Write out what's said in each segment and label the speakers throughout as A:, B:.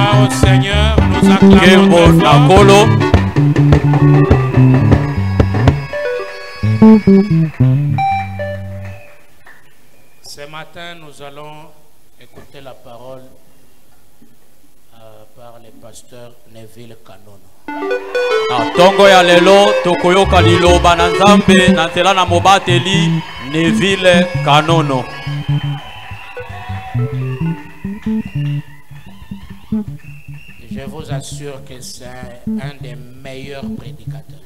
A: Gloire au Seigneur, nous acclamons très fort. Ce matin, nous allons écouter la parole par le pasteur Neville Kanono.
B: Tongo ya lelo tokoyoka liloba na Nzambe na nzela na mobateli Neville Kanono.
A: Je vous assure que c'est un des meilleurs prédicateurs.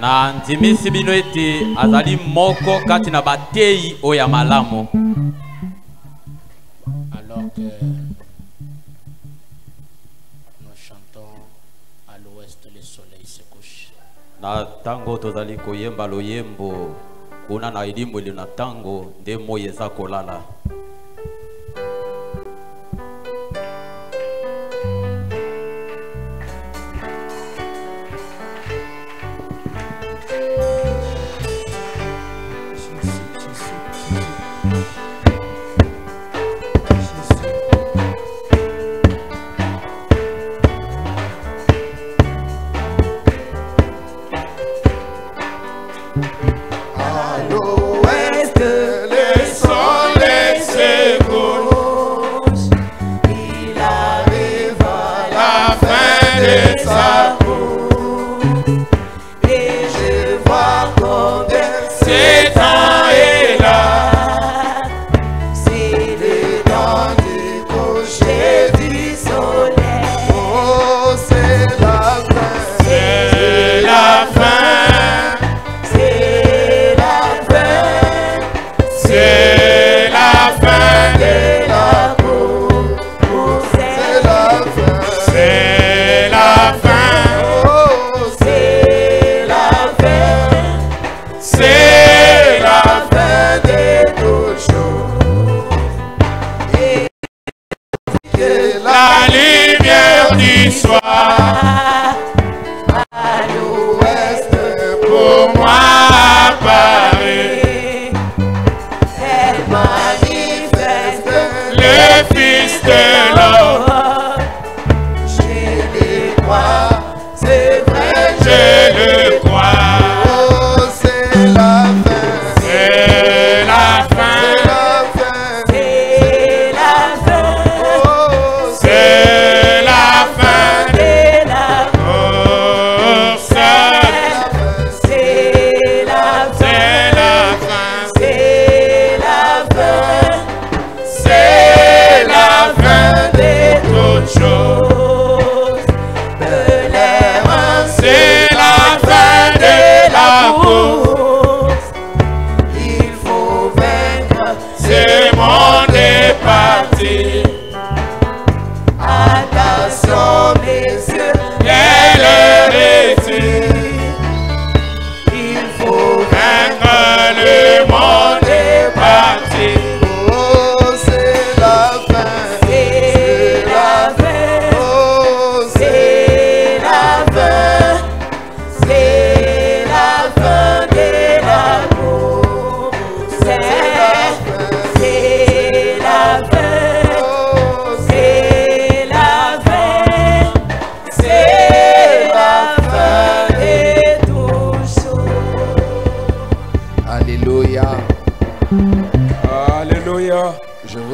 B: Na ndimisi bino ete azali moko kati na batei oya malamo.
A: Alors que nous chantons à l'ouest, le soleil se couche.
B: Na tango tozali koyemba loyembo kuna na ilimbo ili na tango nde moye za kolala.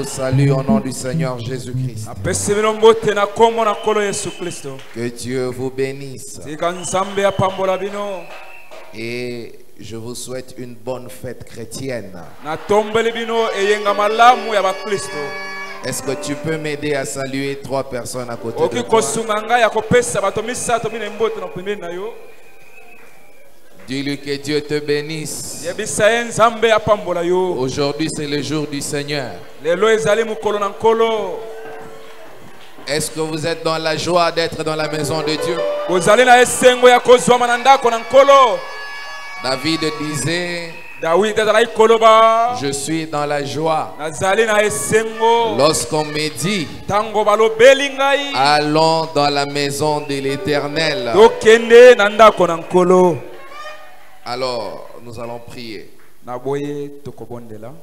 C: Salut au nom du Seigneur Jésus-Christ. Que Dieu vous bénisse. Et je vous souhaite une bonne fête chrétienne. Est-ce que tu peux m'aider à saluer 3 personnes à côté de toi? Dis-lui que Dieu te bénisse. Aujourd'hui, c'est le jour du Seigneur. Est-ce que vous êtes dans la joie d'être dans la maison de Dieu? David disait, je suis dans la joie lorsqu'on me dit, allons dans la maison de l'Éternel. Alors, nous allons prier.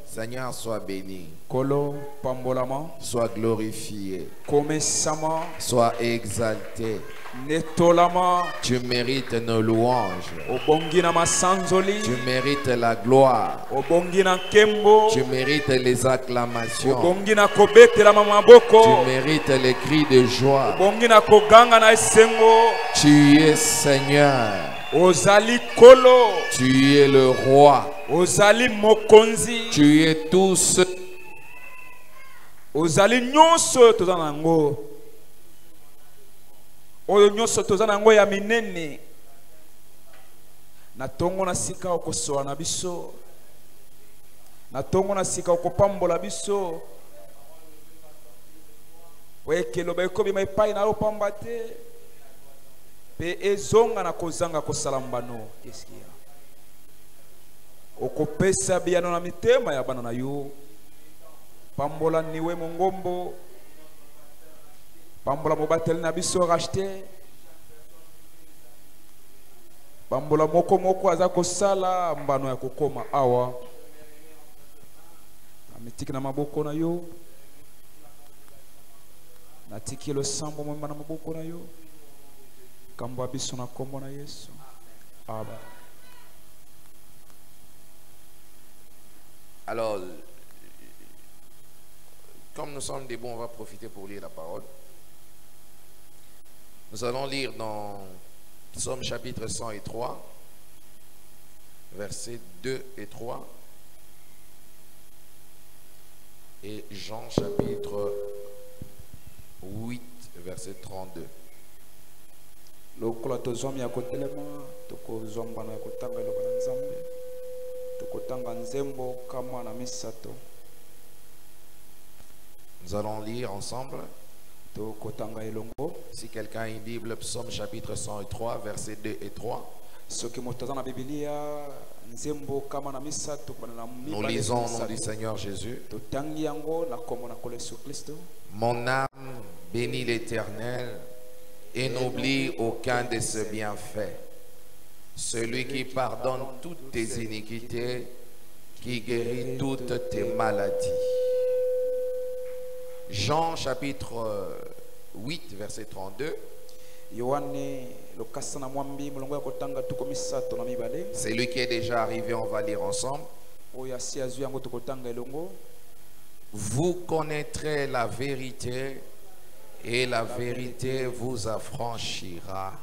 C: Seigneur, sois béni.
D: Kolo pambolama.
C: Sois glorifié.
D: Komesama.
C: Sois exalté.
D: Netolama.
C: Tu mérites nos louanges.
D: Obongina masanzoli.
C: Tu mérites la gloire.
D: Obongina kembo.
C: Tu mérites les acclamations.
D: Obongina kobetela mamaboko.
C: Tu mérites les cris de joie.
D: Obongina koganga na esengo.
C: Tu es Seigneur.
D: Ozali kolo.
C: Tu es le roi.
D: Ozali mokonzi.
C: Tu es tout ce.
D: Ozali nyonso tozanango. Oyo nyonso tozanango ya minene. Na tongo na sika okosoa na biso. Na tongo na sika okopambola biso. Weke loba ekobi maipai na opamba te. Pe ezonga na kozanga kosalambano. Qu'est-ce qu'il y a? Okopesa biano na mitema ya bana na yo. Pambola niwe mongombo. Pambola mobateli na biso racheté. Pambola moko moko aza kosala mbano ya kokoma awa. Amitiki na maboko na yo. Natiki lo sambo mwema na maboko na yo. Kambo abiso na kombo na Yesu. Amen.
C: Alors, comme nous sommes debout, on va profiter pour lire la parole. Nous allons lire dans Psaume chapitre 103, versets 2 et 3. Et Jean chapitre 8, verset 32.
D: Lokola tozomi ya kotelema tokozomba na kotanga loba na Nzambe tokotanga nzembo kama na misato.
C: Nous allons lire ensemble.
D: Tokotanga elongo.
C: Si quelqu'un a une Bible, Psaume chapitre 103, versets 2 et 3.
D: Soki moto na Biblia nzembo kama na misato bana na mibale.
C: Nous lisons au nom du Seigneur Jésus.
D: Totangi yango na kombo na Yesu Kristo.
C: Mon âme bénit l'Éternel et n'oublie aucun de ses bienfaits. Celui qui pardonne toutes tes iniquités, qui guérit toutes tes maladies. Jean chapitre 8, verset 32. C'est lui qui est déjà arrivé, on va lire ensemble. Vous connaîtrez la vérité et la vérité vous affranchira.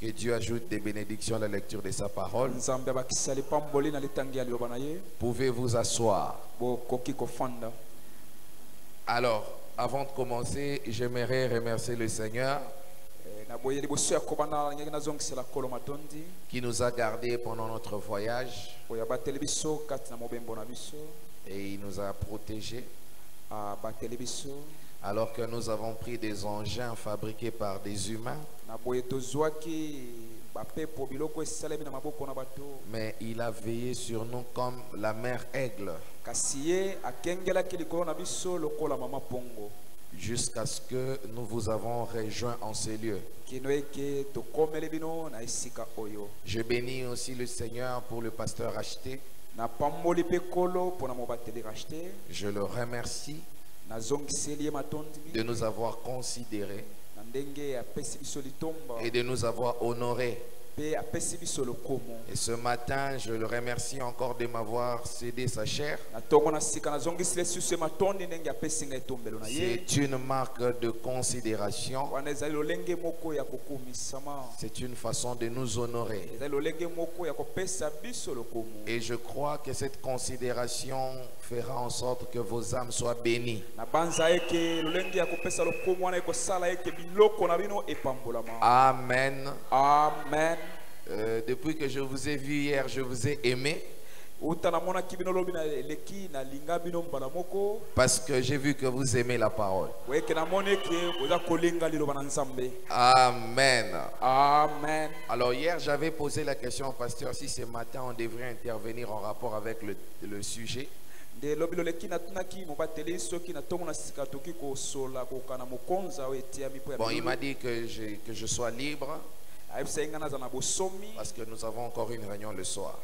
C: Que Dieu ajoute des bénédictions à la lecture de sa parole. Pouvez-vous asseoir. Alors, avant de commencer, j'aimerais remercier le Seigneur qui nous a gardés pendant notre voyage et il nous a protégés. Alors que nous avons pris des engins fabriqués par des humains, mais il a veillé sur nous comme la mère aigle jusqu'à ce que nous vous avons rejoints en ces lieux. Je bénis aussi le Seigneur pour le pasteur racheté. Je le remercie de nous avoir considérés et de nous avoir honorés. Et ce matin, je le remercie encore de m'avoir cédé sa chair. C'est une marque de considération. C'est une façon de nous honorer. Et je crois que cette considération fera en sorte que vos âmes soient bénies. Amen.
D: Amen.
C: Depuis que je vous ai vu hier, je vous ai aimé. Parce que j'ai vu que vous aimez la parole. Amen.
D: Amen.
C: Alors hier, j'avais posé la question au pasteur si ce matin on devrait intervenir en rapport avec le sujet. Bon, il m'a dit que je sois libre. parce que nous avons encore une réunion le soir.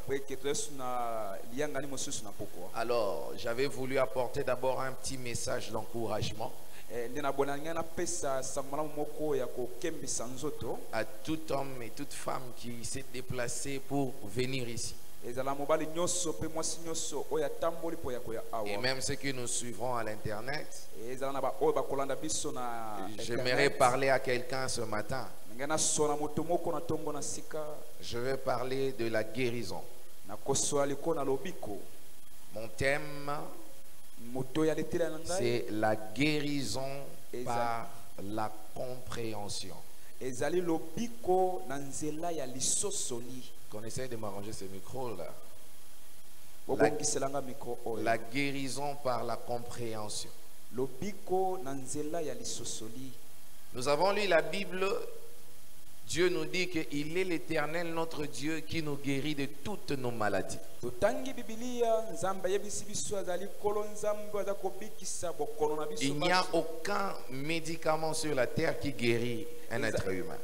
C: Alors, j'avais voulu apporter d'abord un petit message d'encouragement à tout homme et toute femme qui s'est déplacé pour venir ici. Et même ceux qui nous suivront à l'internet, j'aimerais parler à quelqu'un ce matin. Je vais parler de la guérison. Mon thème, c'est la guérison par la compréhension. Qu'on essaie de m'arranger ce micro-là. La guérison par la compréhension. Nous avons lu la Bible. Dieu nous dit qu'il est l'Éternel, notre Dieu, qui nous guérit de toutes nos maladies. Il n'y a aucun médicament sur la terre qui guérit un être humain.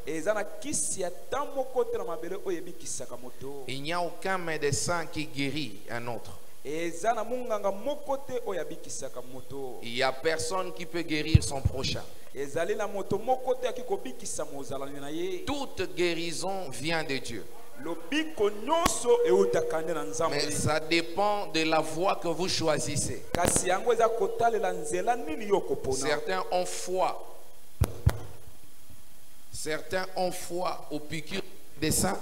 C: Il n'y a aucun médecin qui guérit un autre. Il n'y a personne qui peut guérir son prochain. Toute guérison vient de Dieu. Mais ça dépend de la voie que vous choisissez. Certains ont foi. Certains ont foi aux piqûres des saints.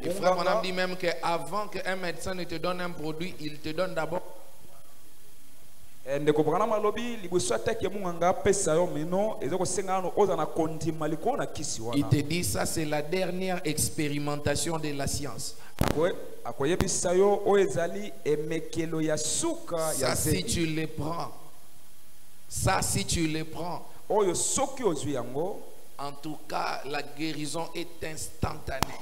C: Et frère, on a dit même qu'avant qu'un médecin ne te donne un produit, il te donne d'abord. Il te dit ça, c'est la dernière expérimentation de la science. Ça, si tu les prends, en tout cas, la guérison est instantanée.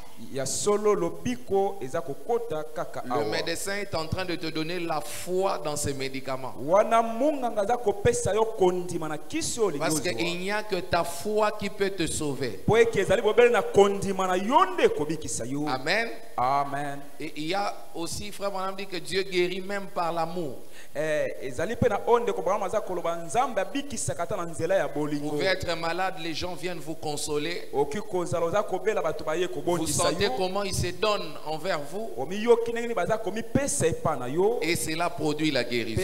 C: Le médecin est en train de te donner la foi dans ces médicaments. Parce qu'il n'y a que ta foi qui peut te sauver. Amen.
D: Amen.
C: Et il y a aussi, frère, on a dit que Dieu guérit même par l'amour. Vous pouvez être malade, les gens viennent vous consoler. Vous sentez comment ils se donnent envers vous. Et cela produit la guérison.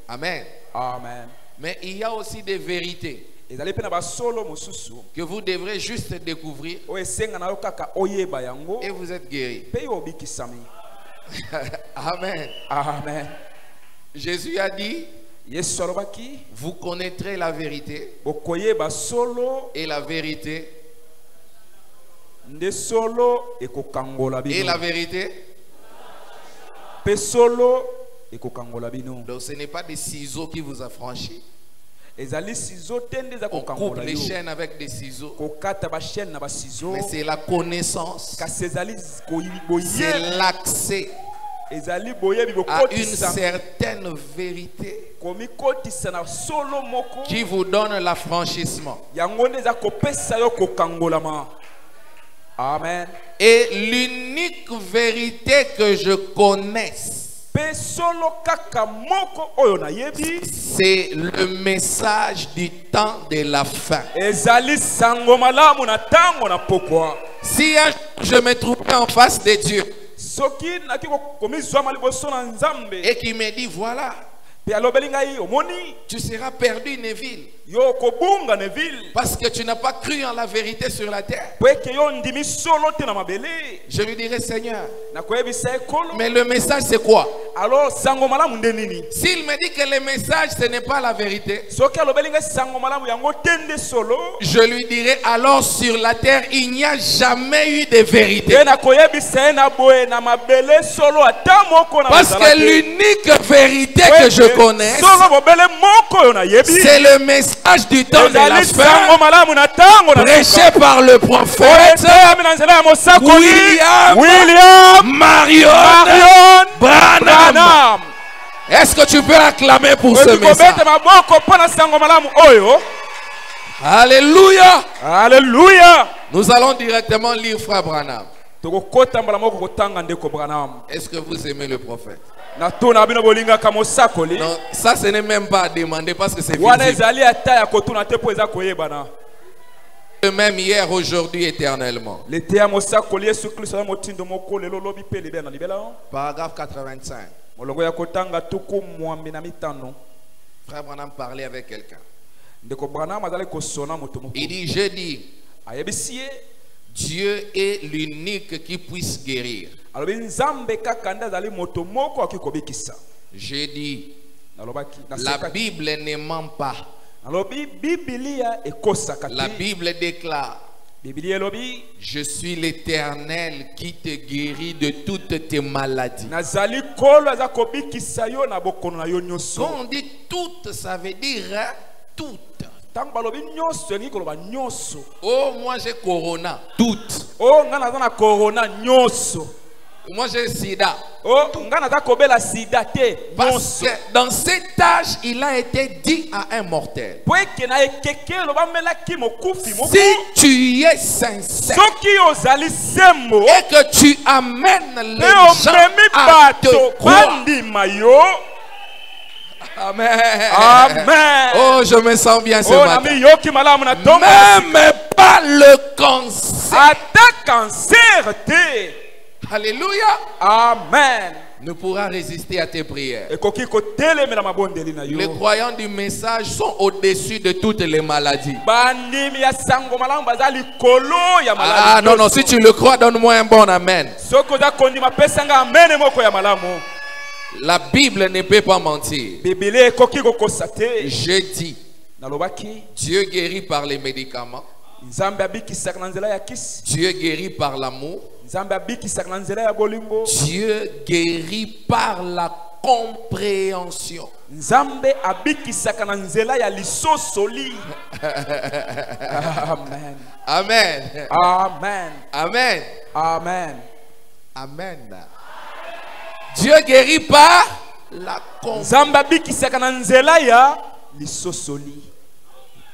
C: Amen.
D: Amen.
C: Mais il y a aussi des vérités que vous devrez juste découvrir et vous êtes guéri. Amen.
D: Amen.
C: Jésus a dit, vous connaîtrez la vérité et la vérité et la vérité. Donc ce n'est pas des ciseaux qui vous affranchissent. On coupe les chaînes avec des ciseaux. Mais c'est la connaissance. C'est l'accès à une certaine vérité qui vous donne l'affranchissement.
D: Amen.
C: Et l'unique vérité que je connaisse, c'est le message du temps de la fin. Si je me trouvais en face de Dieu et qu'il me dit voilà, tu seras perdu une ville parce que tu n'as pas cru en la vérité sur la terre, je lui dirai Seigneur, mais le message c'est quoi? S'il me dit que le message ce n'est pas la vérité, je lui dirai alors sur la terre il n'y a jamais eu de vérité, parce que l'unique vérité que je connais c'est le message du temps de la fin prêché par le prophète William Marion Branham. Est-ce que tu peux acclamer pour ce message? Alléluia.
D: Alléluia.
C: Nous allons directement lire Frère Branham.
D: Tokokota mbala moko kotanga ndeko Branham.
C: Est-ce que vous aimez le prophète?
D: Na tona bino bolinga kamosakoli.
C: Non, ça ce n'est même pas à demander parce que c'est
D: Wana
C: visible.
D: ezali ata ya kotuna te po eza koyebana.
C: Le même hier, aujourd'hui, éternellement.
D: Lete ya mosakoli Yesu Kristo ya motindo moko lelo lobi pe libela na libela.
C: Paragraphe 85.
D: Molongo ya kotanga tuku mwambi na mitano.
C: Frère Branham parlait avec quelqu'un.
D: Ndeko Branham azali kosona moto moko.
C: Il dit, je dis,
D: Ayebisie
C: Dieu est l'unique qui puisse guérir.
D: alobi nzambe kaka nde azali moto moko akikobikisa.
C: Je dis,
D: Nalobaki
C: la
D: nasekaki.
C: Bible ne ment pas.
D: Nalobi Biblia ekosaka te.
C: La Bible déclare,
D: Biblia elobi
C: je suis l'Éternel qui te guérit de toutes tes maladies.
D: nazali kolo aza kobikisa yo na bokono na yo nyonso.
C: Quand on dit toutes, ça veut dire hein, toutes.
D: Tango balobi nyonso elingi koloba nyonso.
C: Oh, moi j'ai corona, toutes.
D: Oh nga naza na corona nyonso.
C: Moi j'ai sida.
D: Oh nga naza kobela sida te
C: Parce
D: nyonso.
C: que dans cet âge, il a été dit à un mortel.
D: Po eke na ekeke loba melaki mokufi moko.
C: Si tu es sincère
D: Soki ozali sembo
C: et que tu amènes les
D: pe
C: gens
D: omemi
C: à te
D: bato
C: croire.
D: bandima yo.
C: Amen.
D: Amen.
C: Oh, je me sens bien ce
D: Oh
C: matin.
D: nami yoki malamu na tongo.
C: Même pas le cancer.
D: Ata cancer te.
C: Alléluia.
D: Amen.
C: Ne pourra résister à tes prières.
D: Ekoki kotelemela mabondeli na yo.
C: Les croyants du message sont au-dessus de toutes les maladies.
D: Bandimi ya sango malamu bazali kolo ya malamu.
C: Ah non, non, si tu le crois, donne-moi un bon amen.
D: Soko za kondima pesanga amene moko ya malamu.
C: La Bible ne peut pas mentir.
D: Biblia ekoki kokosa te.
C: Je dis,
D: Nalobaki
C: Dieu guérit par les médicaments.
D: nzambe abikisaka na nzela ya kisi.
C: Dieu guérit par l'amour.
D: Nzambe abikisaka na nzela ya bolingo.
C: Dieu guérit par la compréhension.
D: Nzambe abikisaka na nzela ya lisosoli. Amen.
C: Amen.
D: Amen.
C: Amen.
D: Amen.
C: Amen. Dieu guérit par la compréhension.
D: Nzambe abikisaka na nzela ya lisosoli.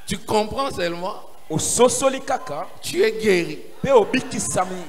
C: Tu comprends seulement?
D: Ososoli kaka
C: Tu es guéri.
D: pe obikisami.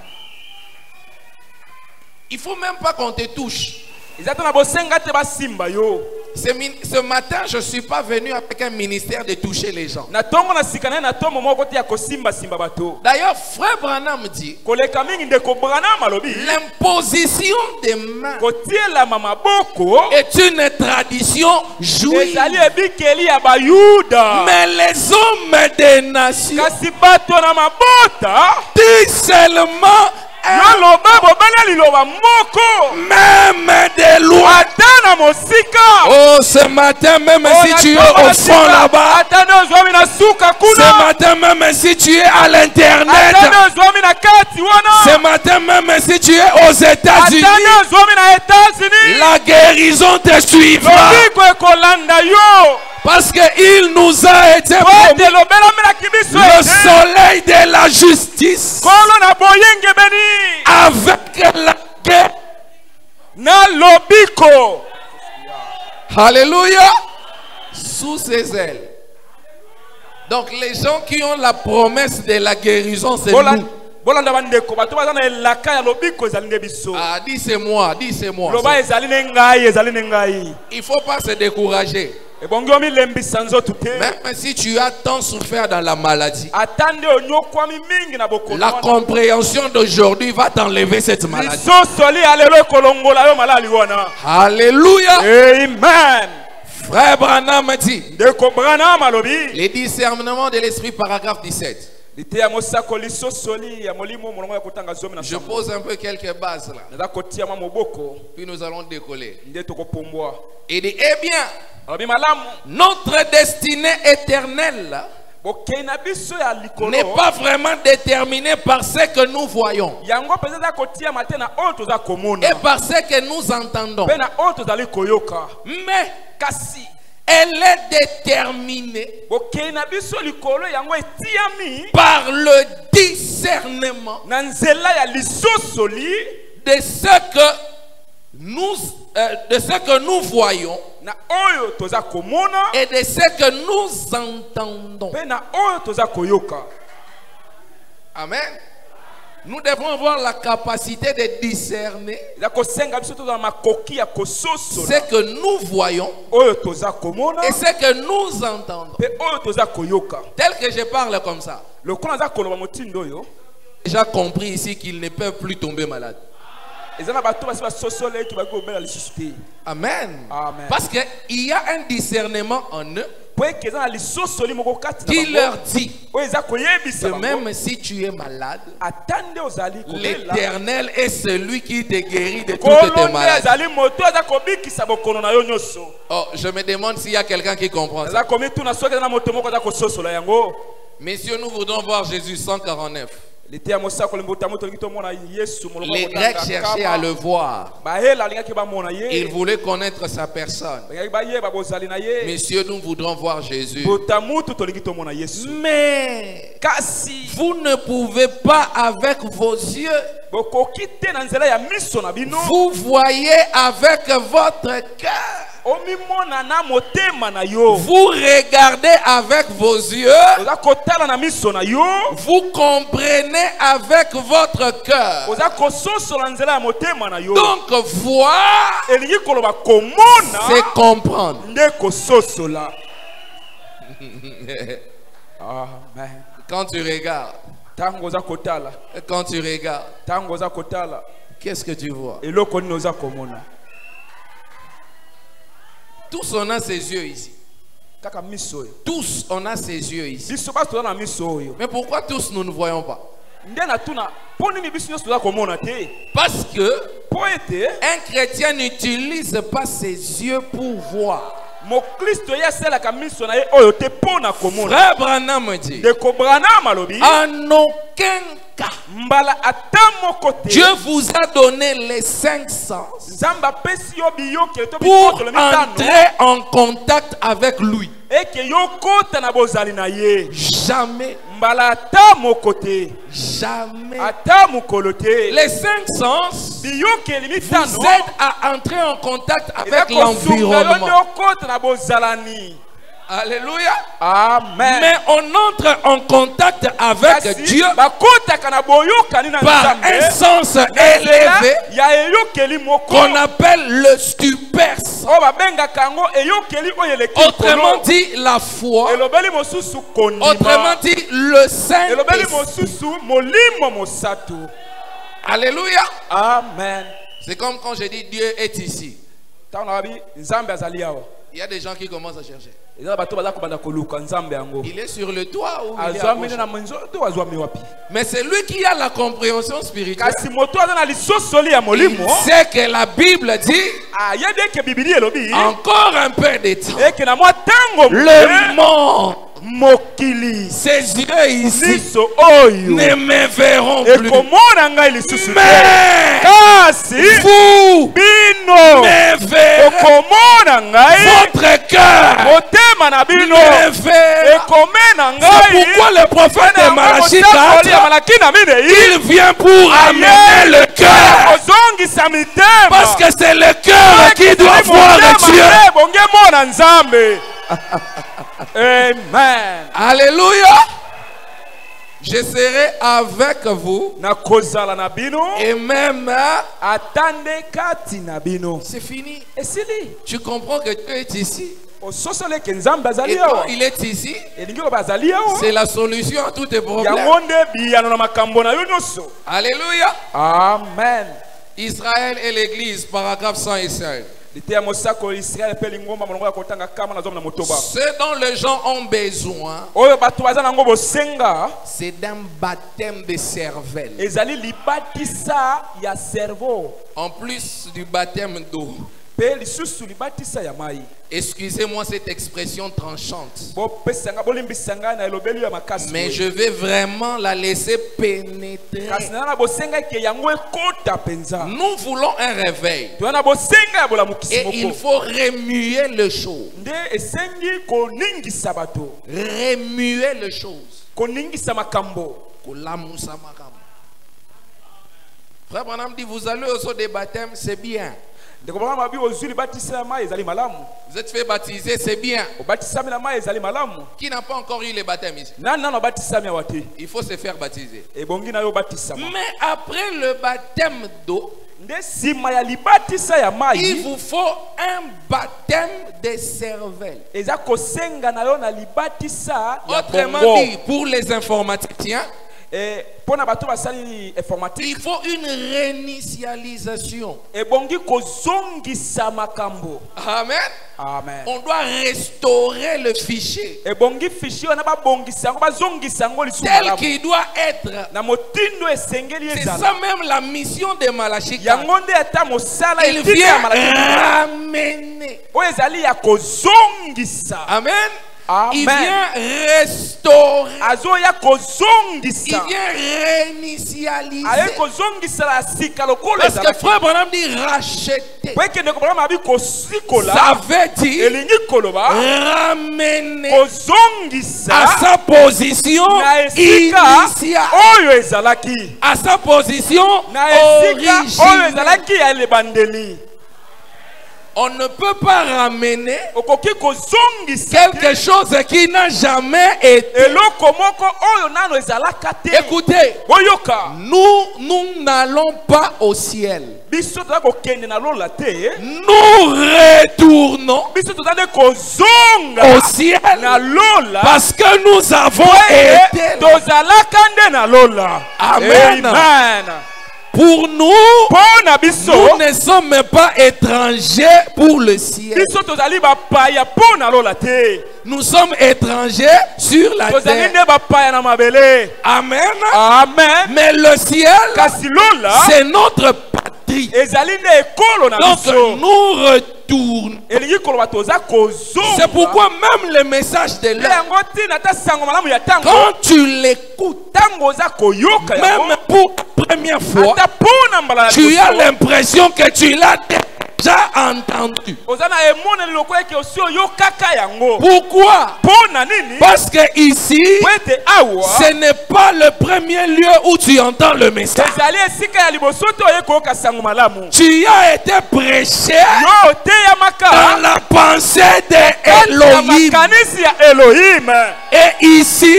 C: Il faut même pas qu'on te touche.
D: Ezata na bosenga te basimba yo.
C: Ce matin, je ne suis pas venu avec un ministère de toucher les gens.
D: Na tongo na sikana na tomo moko te ya kosimba simba bato.
C: D'ailleurs, Frère Branham dit,
D: Koleka mingi ndeko Branham alobi
C: l'imposition des mains
D: kotiela maboko
C: est une tradition juive.
D: ezali ebikeli ya bayuda.
C: Mais les hommes des nations
D: Kasi bato na mabota
C: disent seulement
D: yo loba bobala liloba moko
C: même des lois.
D: ata na mosika.
C: Oh, ce matin, même si tu es au fond là-bas,
D: ata nde ozwami na suka
C: ce
D: kuna.
C: matin, même si tu es à l'internet,
D: Ata nde ozwami na kati wana.
C: ce matin, même si tu es aux États-Unis,
D: Ata nde ozwami na États-Unis.
C: la guérison te suivra.
D: Lobiko ekolanda yo.
C: Parce qu'il nous a été promis
D: Ote lobelamelaki biso
C: le
D: ete.
C: soleil de la justice
D: Kolo na boyenge beni.
C: avec la guerre.
D: Na lobiko.
C: Alléluia. Sous ses ailes. Donc les gens qui ont la promesse de la guérison, c'est nous.
D: Bolanda bandeko bato baza na elaka ya lobiko ezali nde biso.
C: Ah, dis c'est moi, dis c'est moi.
D: Loba ezali ne ngai, ezali ne ngai.
C: Il ne faut pas se décourager.
D: Ebongi omilembisa nzoto te.
C: Même si tu as tant souffert dans la maladie,
D: Atande onyokwami mingi na bokono.
C: la compréhension d'aujourd'hui va t'enlever cette maladie.
D: Lisosoli alelo ekolongola yo malali wana.
C: Alléluia.
D: Amen.
C: Frère Branham dit,
D: Ndeko Branham alobi.
C: les discernements de l'esprit, paragraphe 17.
D: Lite ya mosako lisosoli ya molimo molongo ya kotanga zomi na
C: Je
D: sambo.
C: pose un peu quelques bases là.
D: Naza kotia mwa moboko
C: Puis nous allons décoller.
D: nde tokopumbwa.
C: Il dit, eh bien,
D: Alobi malamu.
C: notre destinée éternelle
D: Bokei na biso ya likolo.
C: n'est pas vraiment déterminée par ce que nous voyons
D: Yango peza za kotia mate na oyo toza komona.
C: et par ce que nous entendons.
D: Pe na oyo tozali koyoka.
C: Mais
D: Kasi
C: elle est déterminée
D: bokei na biso likolo yango etiami
C: par le discernement
D: na nzela ya lisosoli
C: de ce que nous voyons
D: na oyo toza komona
C: et de ce que nous entendons.
D: pe na oyo toza koyoka.
C: Amen. Nous devons avoir la capacité de discerner
D: La kosenga biso toza na makoki ya kososola
C: ce que nous voyons
D: oyo toza komona
C: et ce que nous entendons.
D: pe oyo toza koyoka.
C: Tel que je parle comme ça,
D: Lokola za koloba motindo oyo
C: déjà compris ici qu'ils ne peuvent plus tomber malades.
D: ezana bato basi basosole ki bako bela lisusu te.
C: Amen.
D: Amen.
C: Parce qu'il y a un discernement en eux
D: Po eke ezana lisosoli moko kati na
C: qui
D: bango
C: leur dit
D: oyo eza koyebisa
C: que
D: bango
C: même si tu es malade,
D: atande ozali kobela
C: l'Éternel est celui qui te guérit de toutes tes
D: kolonde
C: maladies.
D: azali moto aza kobikisa bokono na yo nyonso.
C: Oh, je me demande s'il y a quelqu'un qui comprend ça.
D: Aza komi tuna soki eza na moto moko aza kososola yango.
C: Messieurs, nous voudrons voir Jésus 149.
D: Les
C: Grecs cherchaient à le voir. Ils voulaient connaître sa personne. Messieurs, nous voudrons voir Jésus. Mais vous ne pouvez pas avec vos yeux. Vous voyez avec votre cœur. Vous regardez avec vos yeux. Vous comprenez avec votre cœur. Donc voir, c'est comprendre. Quand tu regardes, qu'est-ce que tu vois? Tous on a ses yeux ici. Tous on a ses yeux ici. Mais pourquoi tous nous ne voyons pas? Parce que un chrétien n'utilise pas ses yeux pour voir. Frère Branham dit, en aucun cas Dieu vous a donné les 5 sens pour entrer en contact avec lui. Jamais. Jamais. Les 5 sens vous aident à entrer en contact avec l'environnement. Alléluia.
D: Amen.
C: Mais on entre en contact avec Dieu par un sens élevé qu'on appelle le super sens. Autrement dit, la foi. Autrement dit, le Saint-Esprit. Alléluia.
D: Amen.
C: C'est comme quand je dis Dieu est ici. Il y a des gens qui commencent à chercher. Il est sur le toit ou il est à gauche? Mais c'est lui qui a la compréhension spirituelle. Il sait que la Bible dit encore un peu de temps. Le monde, ses yeux ici ne me verront plus. Mais vous me verrez. Votre cœur me verra. C'est pourquoi le prophète de Malachie 4, il vient pour amener le cœur. Parce que c'est le cœur qui doit voir Dieu.
D: Amen.
C: Alléluia. Je serai avec vous. Et même c'est fini. Tu comprends que Dieu est ici. Et quand il est ici, c'est la solution à tous tes problèmes. Alléluia.
D: Amen.
C: Israël et l'Église, paragraphe 116. Ce dont les gens ont besoin, c'est d'un baptême de cervelle. En plus du baptême d'eau. Excusez-moi cette expression tranchante, mais je vais vraiment la laisser pénétrer. Nous voulons un réveil et il faut remuer les choses. Remuer les choses. Frère Branham dit, vous allez au saut des baptêmes, c'est bien. Vous êtes fait baptiser, c'est bien. Qui n'a pas encore eu le baptême ici? Il faut se faire baptiser. Mais après le baptême d'eau, il vous faut un baptême de cervelle. Autrement dit, pour les informaticiens, il faut une réinitialisation. Amen.
D: Amen.
C: On doit restaurer le fichier tel qu'il doit être. C'est ça même la mission de Malachika. Il vient ramener. Amen. Il vient restaurer. Il vient réinitialiser. Parce que frère Branham dit racheter. Ça veut dire ramener à sa position initiale, à sa position originelle. On ne peut pas ramener quelque chose qui n'a jamais été. Écoutez, nous n'allons pas au ciel. Nous retournons au ciel parce que nous avons été là. Amen. Pour nous, nous ne sommes pas étrangers pour le ciel. Nous sommes étrangers sur la terre. Amen.
D: Amen.
C: Mais le ciel, c'est notre patrie. Donc nous retournons. C'est pourquoi même le message de l'heure, quand tu l'écoutes, même pour la première fois, tu as l'impression que tu l'as déjà entendu. Pourquoi? Parce que ici, ce n'est pas le premier lieu où tu entends le message. Tu as été prêché dans la pensée d'Elohim. Et ici,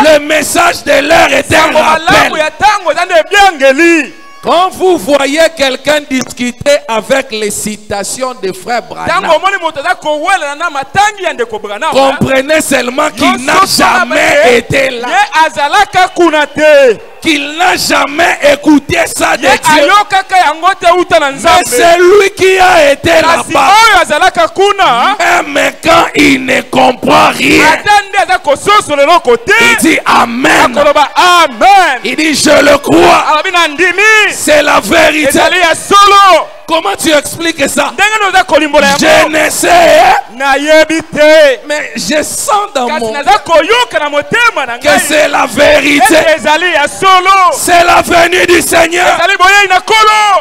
C: le message de l'heure est un rappel. Quand vous voyez quelqu'un discuter avec les citations de frère Branham, comprenez seulement qu'il n'a jamais été là, qu'il n'a jamais écouté ça de Dieu. Mais c'est lui qui a été là-bas, même quand il ne comprend rien, il dit Amen. Il dit je le crois. C'est la vérité. Comment tu expliques ça? Je ne sais, mais je sens dans mon cœur que c'est la vérité. C'est la venue du Seigneur.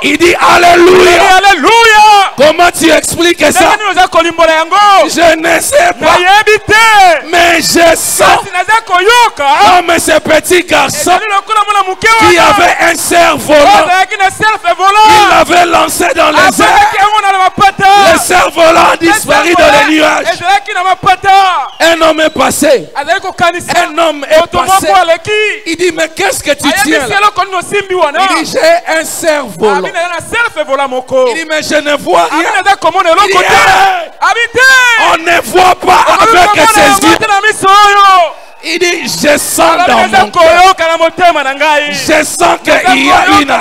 C: Il dit Alléluia. Comment tu expliques ça? Je ne sais pas, mais je sens comme ce petit garçon qui avait un cerf-volant. Il l'avait lancé dans les airs. Le cerf-volant a disparu dans les nuages. Un homme est passé. Un homme est passé. Il dit mais qu'est-ce que tu tiens là? Il dit j'ai un cerf-volant. Il dit mais je ne vois rien. Il dit, on ne voit pas avec ses yeux. Il dit je sens dans mon cœur. Je sens qu'il y a une...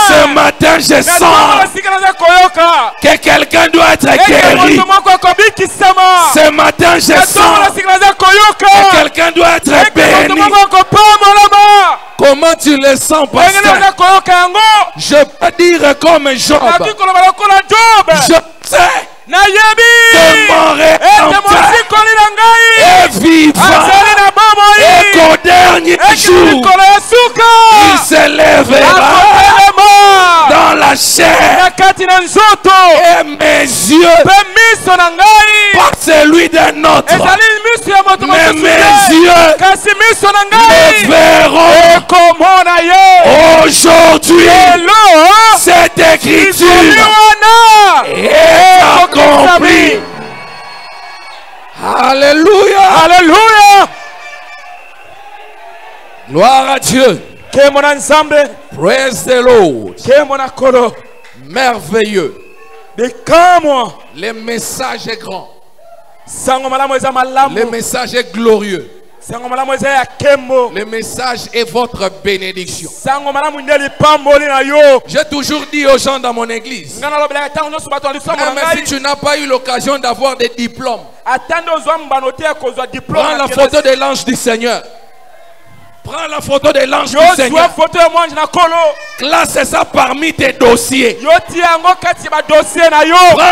C: Ce matin je sens que quelqu'un doit être guéri. Ce matin je sens que quelqu'un doit être béni. Comment tu le sens, pasteur? Je peux dire comme Job. Je sais que mon Rédempteur est vivant et qu'au dernier jour il s'élèvera dans la chair et mes yeux, pas celui d'un autre, mais mes yeux le verront aujourd'hui. C'est l'écriture est accomplie. Alléluia.
D: Alléluia.
C: Gloire à Dieu. Praise the Lord. Merveilleux. Le message est grand. Le message est glorieux. Le message est votre bénédiction. J'ai toujours dit aux gens dans mon église, même si tu n'as pas eu l'occasion d'avoir des diplômes, prends la photo de l'ange du Seigneur. Prends la photo de l'ange du Seigneur. Classe ça parmi tes dossiers. Prends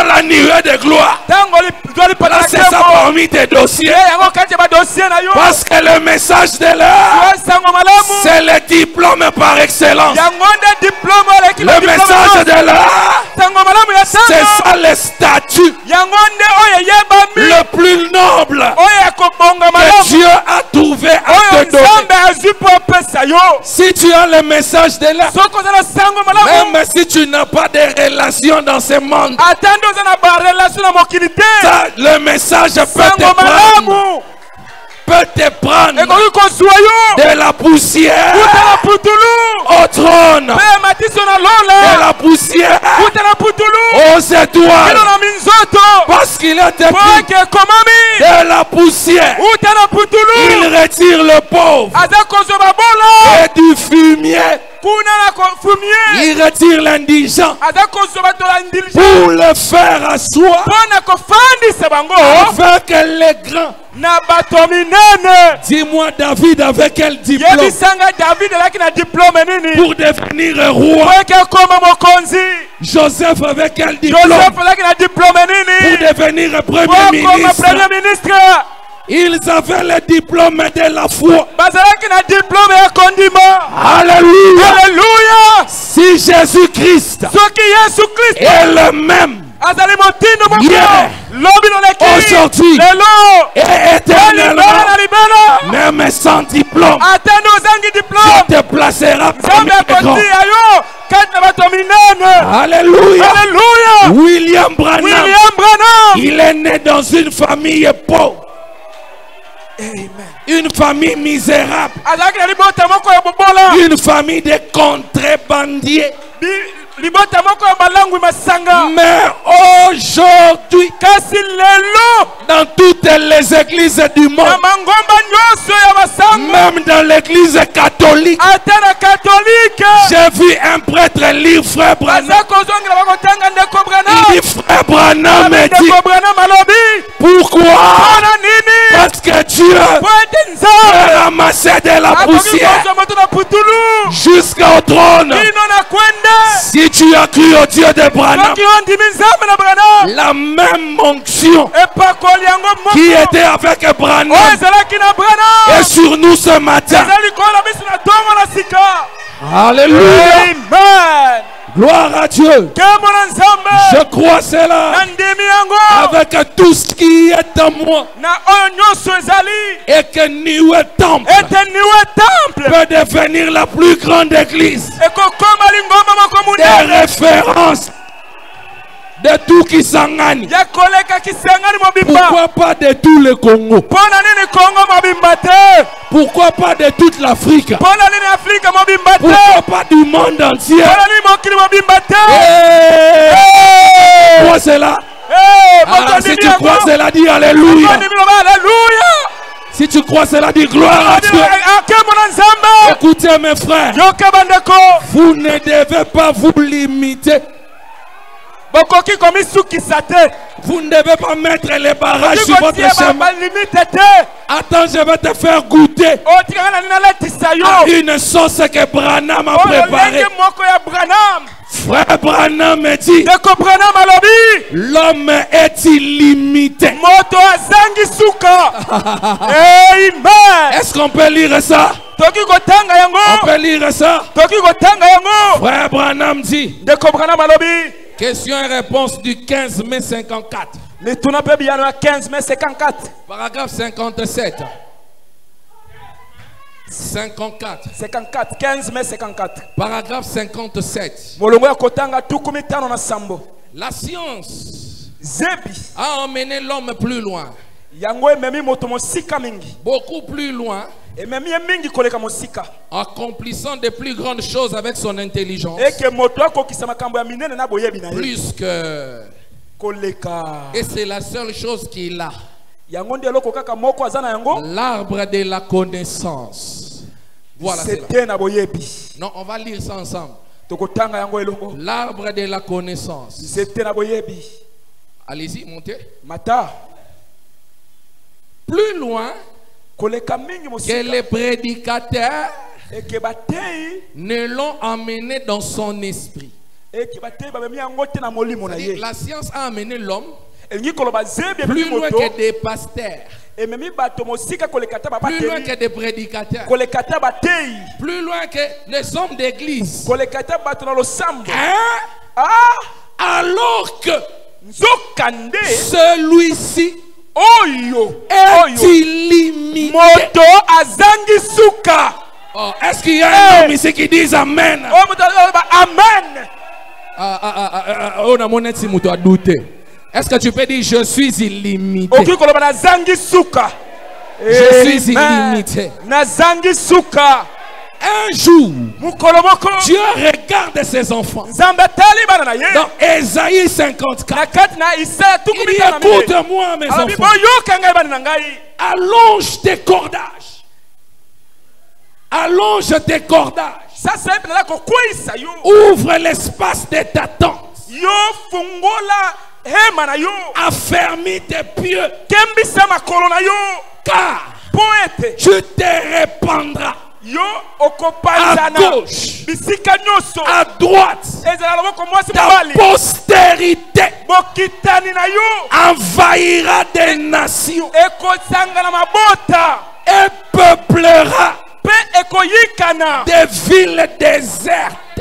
C: la nuée de gloire. Classe ça parmi tes dossiers. Parce que le message de l'heure, c'est le diplôme par excellence. Le message de l'heure, c'est ça le statut le plus noble que Dieu a trouvé à te donner. Si tu as le message de là, même si tu n'as pas de relation dans ce monde, ça, le message peut te prendre de la poussière au trône, de la poussière aux étoiles, parce qu'il a été pris de la poussière. Il retire le pauvre et du fumier. Il retire l'indigent pour le faire asseoir avec les grands. Dis-moi, David avec quel diplôme? Pour devenir roi. Joseph avec quel diplôme? Pour devenir premier ministre. Ils avaient le diplôme de la foi. Alléluia. Alléluia. Si Jésus-Christ est le même hier, aujourd'hui et éternellement, même sans diplôme, je te placerai comme grand. Alléluia. Alléluia. William Branham, il est né dans une famille pauvre. Amen. Une famille misérable. Une famille de contrebandiers. Mais aujourd'hui, dans toutes les églises du monde, même dans l'église catholique, j'ai vu un prêtre lire Frère Branham. Il dit, Frère Branham me dit, pourquoi? Parce que Dieu a ramassé de la poussière jusqu'au trône. Si tu as cru au Dieu de Branham, la même onction qui était avec Branham est sur nous ce matin. Alléluia. Amen. Gloire à Dieu. Je crois cela avec tout ce qui est en moi. Et que New Temple peut devenir la plus grande église. Des références de tout Kisangani. Pourquoi pas de tout le Congo? Pourquoi pas de toute l'Afrique? Pourquoi pas du monde entier? Crois cela? Alors, si tu crois cela, dis Alléluia. Si tu crois cela, dis gloire à Dieu. Écoutez mes frères, vous ne devez pas vous limiter. Vous ne devez pas mettre les barrages sur votre chemin. Attends, je vais te faire goûter à une sauce que Branham a préparée. Frère Branham me dit, l'homme est illimité. Est-ce qu'on peut lire ça? On peut lire ça? Frère Branham dit, question et réponse du 15 mai 54. Paragraphe 57.
A: 54.
D: 54, 15 mai 54.
A: Paragraphe 57.
D: Molongo ya kotanga tukumi tano na sambo.
A: La science
D: Zebi
A: a emmené l'homme plus loin.
D: yango ememi moto mosika mingi.
A: Beaucoup plus loin.
D: Ememi mingi koleka mosika.
A: Accomplissant de plus grandes choses avec son intelligence.
D: Eke moto akokisa makambo ya minene na boyebi na ye.
A: Plus que.
D: Koleka.
A: Et c'est la seule chose qu'il a.
D: Yango ndi eloko kaka moko azana yango.
A: L'arbre de la connaissance. Voilà.
D: C'était na boyebi.
A: Non, on va lire ça ensemble.
D: Tokotanga yango elongo.
A: L'arbre de la connaissance.
D: C'était na boyebi.
A: Allez-y, montez.
D: Mata.
A: Plus loin
D: koleka mingi mosika.
A: Que les prédicateurs
D: Eke batei
A: ne l'ont emmené dans son esprit.
D: Eke batei bamemi yango te na molimo na ye.
A: La science a amené l'homme
D: plus
A: loin que des pasteurs,
D: plus
A: loin que des prédicateurs,
D: plus
A: loin que les hommes d'église.
D: Hein?
A: Alors que
D: celui-ci
A: est illimité. Oh, est-ce qu'il y a un homme ici qui dit Amen?
D: Amen.
A: On a mon étimoto à douter. Est-ce que tu peux dire je suis illimité? Je suis illimité. Un jour, Dieu regarde ses enfants. Dans Ésaïe 54, il dit écoute-moi mes enfants. Allonge tes cordages. Allonge tes cordages. Ouvre l'espace de ta tente. Affermis tes pieds. Car tu te répandras à gauche, à droite. Ta postérité envahira des nations et peuplera des villes désertes.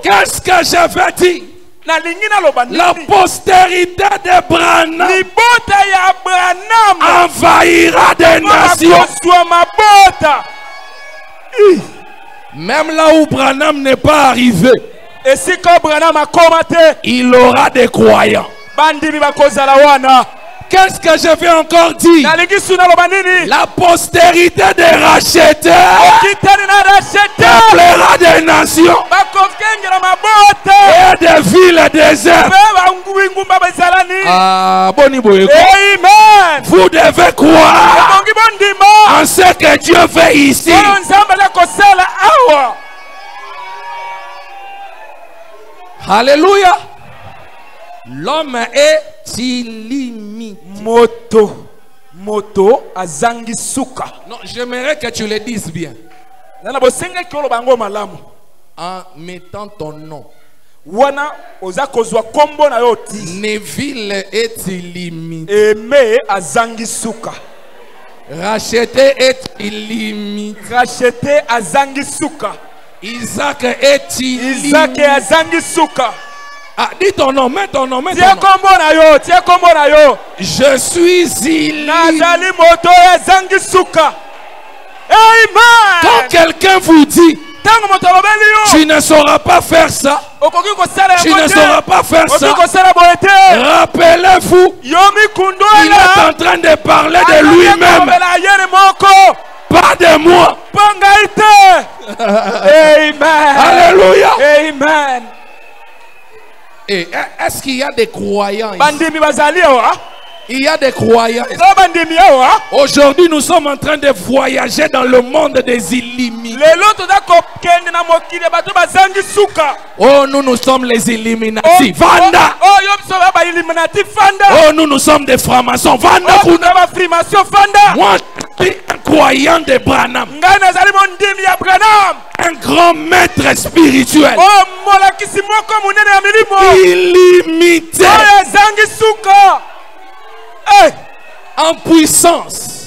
A: Qu'est-ce que j'avais dit? La postérité de Branham envahira des nations. Même là où Branham n'est pas arrivé, il aura des croyants. Qu'est-ce que je vais encore dire? La postérité des rachetés peuplera des nations et des villes désertes. Amen. Vous devez croire en ce que Dieu fait ici. Alléluia. L'homme est illimité.
D: Moto azangi suka.
A: Non, j'aimerais que tu le dises bien. En mettant ton nom. Neville est illimité.
D: Aimé azangi suka.
A: Racheté est illimité.
D: Racheté azangi suka.
A: Isaac est illimité.
D: Isaac azangi suka.
A: Ah, dis ton nom, mets ton nom, mets ton
D: nom.
A: Je suis illimité. Quand quelqu'un vous dit tu ne sauras pas faire ça, tu ne sauras pas faire ça, rappelez-vous, il est en train de parler de lui-même, pas de moi.
D: Amen.
A: Alléluia.
D: Amen.
A: Et est-ce qu'il y a des croyants ici? Il y a des croyants. Aujourd'hui, nous sommes en train de voyager dans le monde des illimités. Oh, nous sommes les Illuminati. Vanda. Oh, nous sommes des francs-maçons. Vanda. Moi, je suis un croyant de Branham. Un grand maître spirituel. Illimité. En puissance.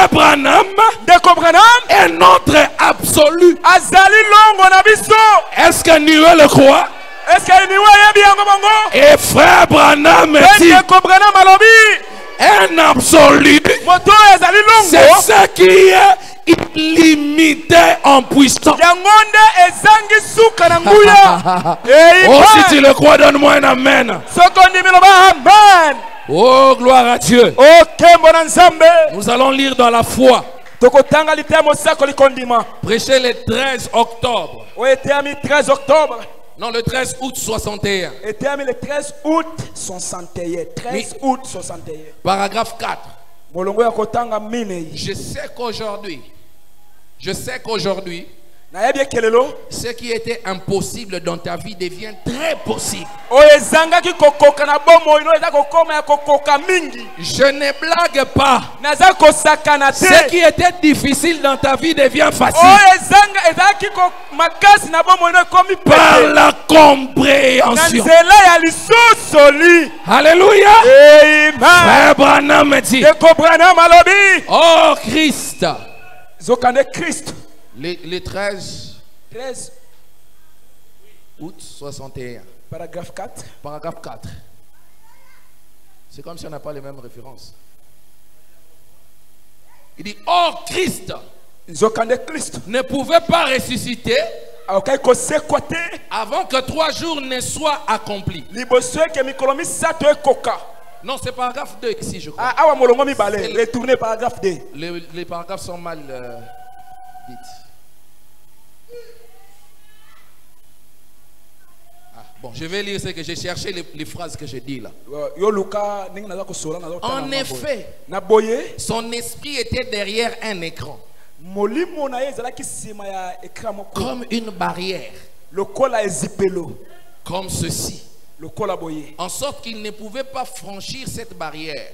A: Branham est notre absolu. Est-ce que nous le croit? Et frère Branham dit Un absolu. C'est ce qui est illimité en puissance. Oh, si tu le crois, donne-moi un amen. Oh, gloire à Dieu. Nous allons lire dans la foi. Prêcher le 13 octobre. Non, le 13 août 61.
D: Le 13 août 61. 13 août 61.
A: Paragraphe 4. Je sais qu'aujourd'hui, ce qui était impossible dans ta vie devient très possible. Je ne blague pas. Ce qui était difficile dans ta vie devient facile. Par la compréhension. Alléluia. Frère Branham me dit, oh Christ. Les 13 août 61.
D: Paragraphe 4.
A: Paragraphe 4. C'est comme si on n'a pas les mêmes références. Il dit, oh Christ ne pouvait pas ressusciter avant que 3 jours ne soient accomplis. Non, c'est paragraphe 2 ici, je crois.
D: Retournez paragraphe 2.
A: Les paragraphes sont mal dites. Bon, je vais lire ce que j'ai cherché, les phrases que j'ai dit là. En effet, son esprit était derrière un écran. Comme une barrière. Comme ceci. En sorte qu'il ne pouvait pas franchir cette barrière.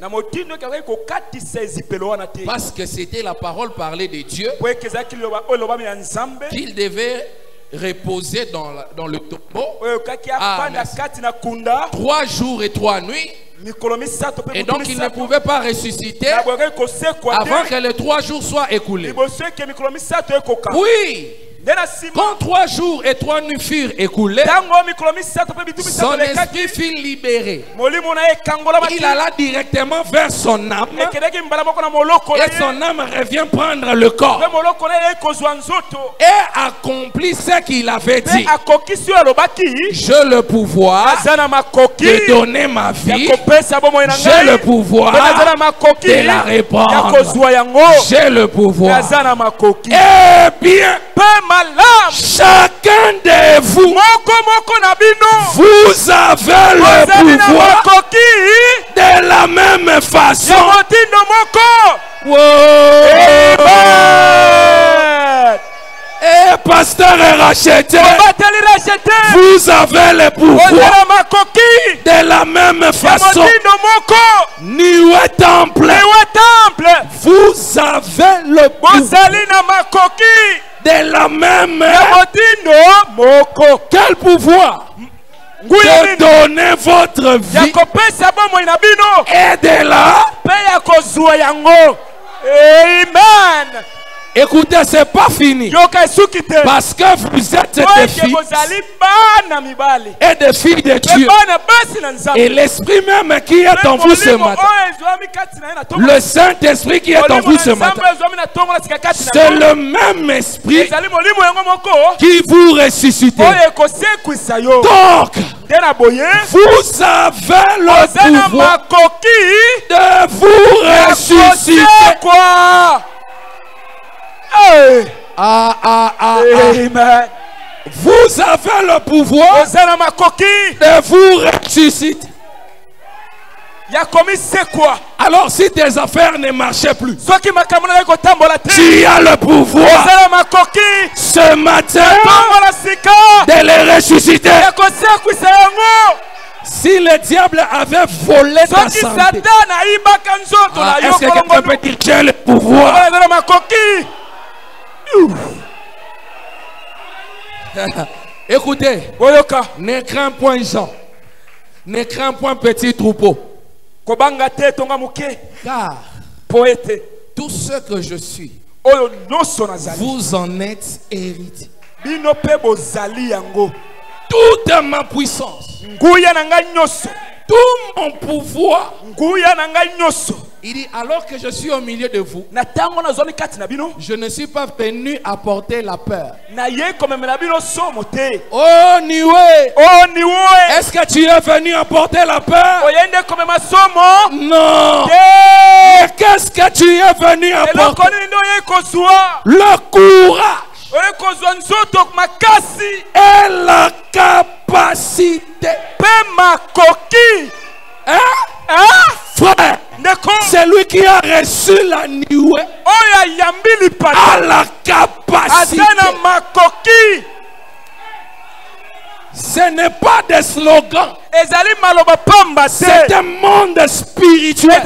A: Parce que c'était la parole parlée de Dieu. Qu'il devait reposer dans le tombeau 3 jours et 3 nuits. Et donc il ne pouvait pas ressusciter avant que les 3 jours soient écoulés. Oui. Quand 3 jours et 3 nuits furent écoulés, son esprit fut libéré. Il alla directement vers son âme. Et son âme revient prendre le corps. Et accomplit ce qu'il avait dit. J'ai le pouvoir de donner ma vie. J'ai le pouvoir de la répandre. J'ai le pouvoir. Eh bien, chacun de vous, vous avez le pouvoir de la même façon. Et pasteur est racheté. Vous avez le pouvoir de la même façon. Niwe temple. Vous avez le pouvoir de la même. Quel pouvoir? De donner votre vie et de la.
D: Amen.
A: Écoutez, c'est pas fini. Parce que vous êtes des fils et des filles de Dieu. Et l'esprit même qui est en vous ce matin, le Saint-Esprit qui est en vous ce matin, c'est le même esprit qui vous ressuscite. Donc, vous avez le pouvoir de vous ressusciter. Amen. Vous avez le pouvoir de vous ressusciter. Alors si tes affaires ne marchaient plus, tu as le pouvoir ce matin de les ressusciter. Si le diable avait volé ta santé, est-ce que quelqu'un peut dire j'ai le pouvoir? Écoutez, ne crains point Jean, ne crains point petit troupeau, car tout ce que je suis, vous en êtes héritiers. Toute ma puissance tout mon pouvoir. Il dit, alors que je suis au milieu de vous, je ne suis pas venu apporter la peur. Oh Niwe, est-ce que tu es venu apporter la peur? Non. Mais qu'est-ce que tu es venu apporter? Le courage et la capacité. Frère, c'est lui qui a reçu la Niwe à la capacité. Ce n'est pas des slogans. C'est un monde spirituel.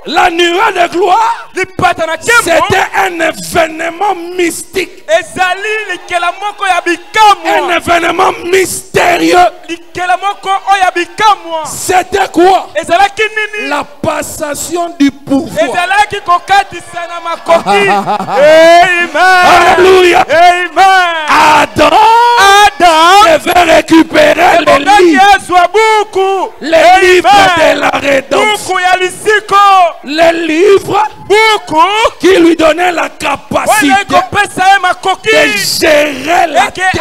A: La nuée de gloire, c'était un événement mystique. Un événement mystérieux. C'était quoi? La passation du pouvoir. Alléluia. Adam devait récupérer les livres de la rédemption. Les livres qui lui donnaient la capacité de gérer la terre.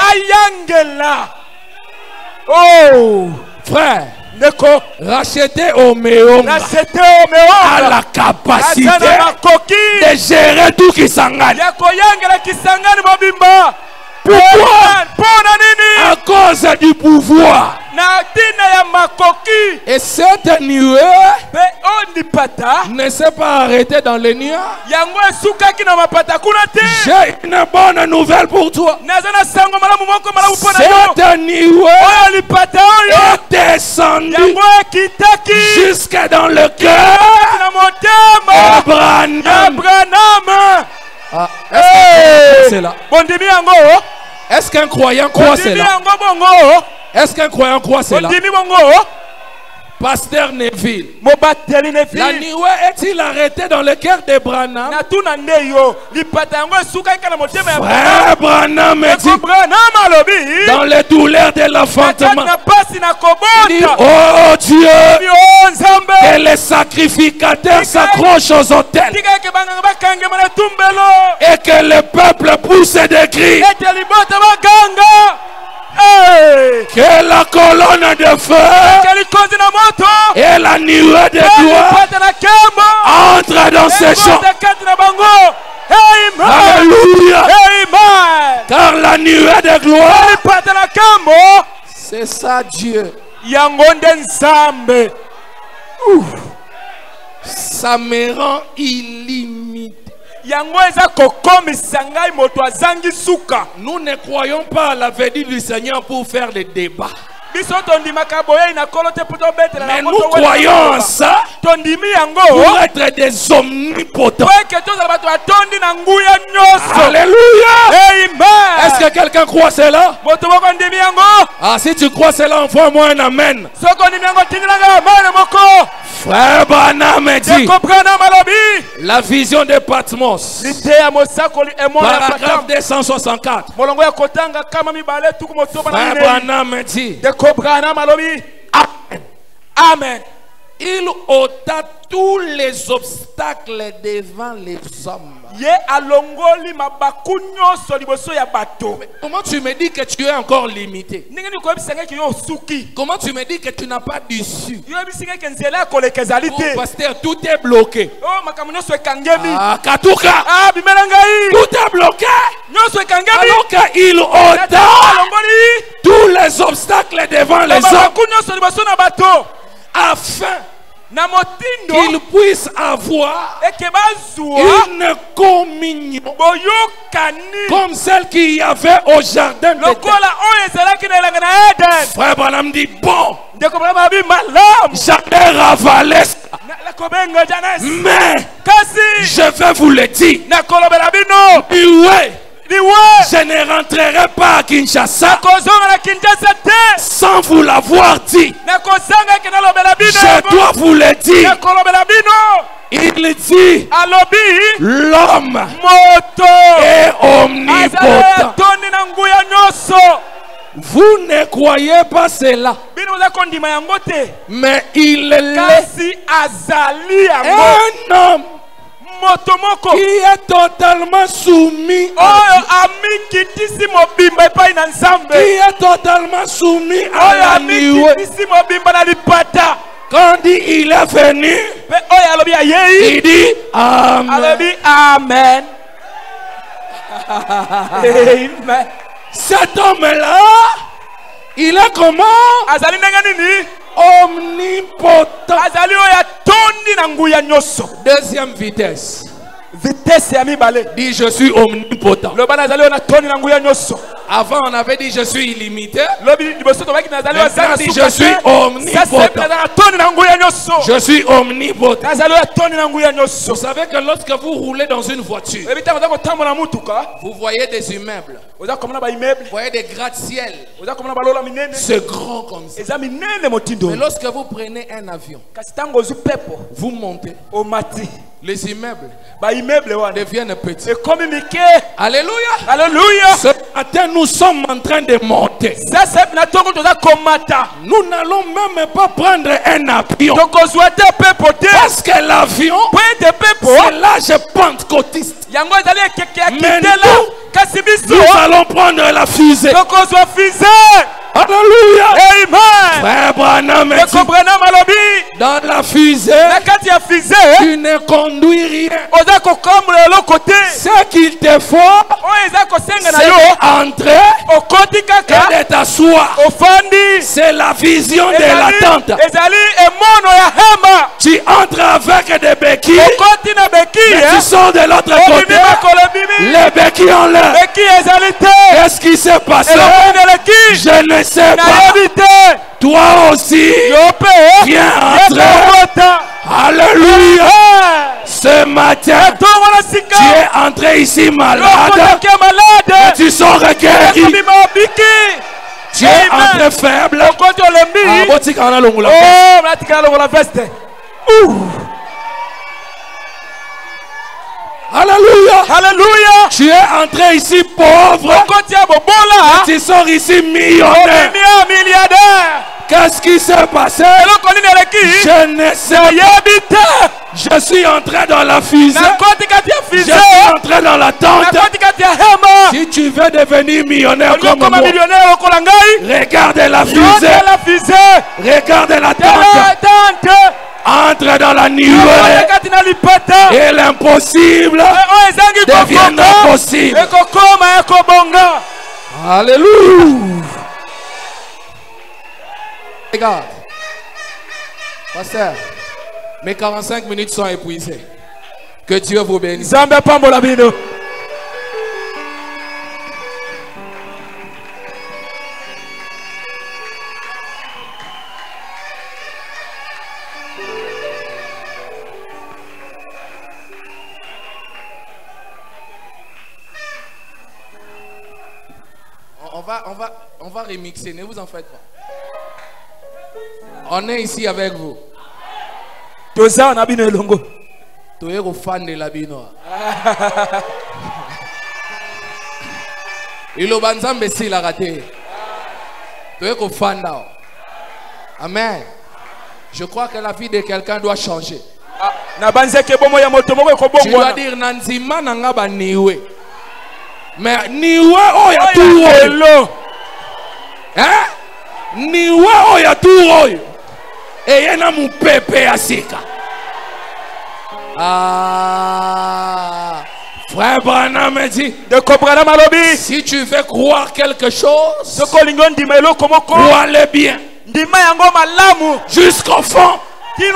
A: Oh, frère, racheter au Méon à la capacité de gérer tout qui s'engage. Pourquoi? À cause du pouvoir. Et cette nuée ne s'est pas arrêtée dans les nuages. J'ai une bonne nouvelle pour toi. Cette nuée est descendue jusqu'à dans le cœur d'Abraham. C'est là. Est-ce qu'un croyant croit cela? Est-ce qu'un croyant croit cela? Pasteur Neville, la nuée est-il arrêtée dans le cœur de Branham? Frère Branham dit, dans les douleurs de l'enfantement, il dit, oh Dieu, que les sacrificateurs s'accrochent aux autels et que le peuple pousse des cris. Que la colonne de feu et la nuée de gloire entrent dans ces gens. Alléluia. Car la nuée de gloire, c'est ça Dieu. Ça me rend illimité. Nous ne croyons pas à la venue du Seigneur pour faire des débats. Mais nous croyons en ça pour être des omnipotents. Alléluia. Est-ce que quelqu'un croit cela? Ah, si tu crois cela, envoie-moi un amen. Frère Branham dit, la vision de Patmos, paragraphe 264. Frère Branham dit, Amen. Il ôta tous les obstacles devant les hommes. Comment tu me dis que tu es encore limité? Comment tu me dis que tu n'as pas d'issue? Oh, pasteur, tout est bloqué. Ah, Katuka, tout est bloqué. Alors qu'il ôta tous les obstacles devant les hommes afin qu'ils puissent avoir une communion comme celle qu'il y avait au jardin d'Éden. Frère Branham dit, bon, j'avais ravalé ça, mais je vais vous le dire, je ne rentrerai pas à Kinshasa sans vous l'avoir dit. Je dois vous le dire. Il dit, l'homme est omnipotent. Vous ne croyez pas cela? Mais il est un homme qui est totalement soumis à Dieu. Qui est totalement soumis à la nuée. Quand on dit il est venu, il dit Amen.
D: Amen. Amen.
A: Cet homme-là, il est comment? Omnipotent. Deuxième vitesse. Dit je suis omnipotent. Avant on avait dit je suis illimité. Maintenant dit je suis omnipotent. Je suis omnipotent. Vous savez que lorsque vous roulez dans une voiture, vous voyez des immeubles, vous voyez des gratte-ciel, c'est grand comme ça. Mais lorsque vous prenez un avion, vous montez, les immeubles deviennent petits. Alléluia.
D: Alléluia.
A: Ce matin, nous sommes en train de monter. Nous n'allons même pas prendre un avion. Parce que l'avion, c'est l'âge pentecôtiste. Mais nous allons prendre la fusée. Alléluia.
D: Amen.
A: Frère Branham, dans la fusée, tu ne conduis rien. Ce qu'il te faut, c'est d'entrer et de t'asseoir. C'est la vision de l'attente. Tu entres avec des béquilles, mais tu sors de l'autre côté. Les béquilles en l'air. Qu'est-ce qui s'est passé? Je ne sais pas. Toi aussi, viens entrer. Alléluia. Ce matin, tu es entré ici malade, mais tu sors guéri. Tu es entré faible. Alléluia.
D: Alléluia.
A: Tu es entré ici pauvre. Tu sors ici millionnaire. Qu'est-ce qui s'est passé? Je ne sais pas. Je suis entré dans la fusée. Je suis entré dans la tente. Si tu veux devenir millionnaire comme moi, regarde la fusée. Regarde la tente. Entre dans la nuée et l'impossible deviendra possible. Alléluia. Regarde, pasteur, mes 45 minutes sont épuisées. Que Dieu vous bénisse. On va remixer, ne vous en faites pas. On est ici avec vous. Tu es fan de la binoa. Il a banzambe si la raté. Tu es fan là. Amen. Je crois que la vie de quelqu'un doit changer. Tu dois dire Nanzima nanga niwe. Mais niwe oya tout. Hein? Niwe oya tout. Et y a mon pépé à sika. Ah, frère Branham dit si tu veux croire quelque chose, crois-le bien jusqu'au fond. Ne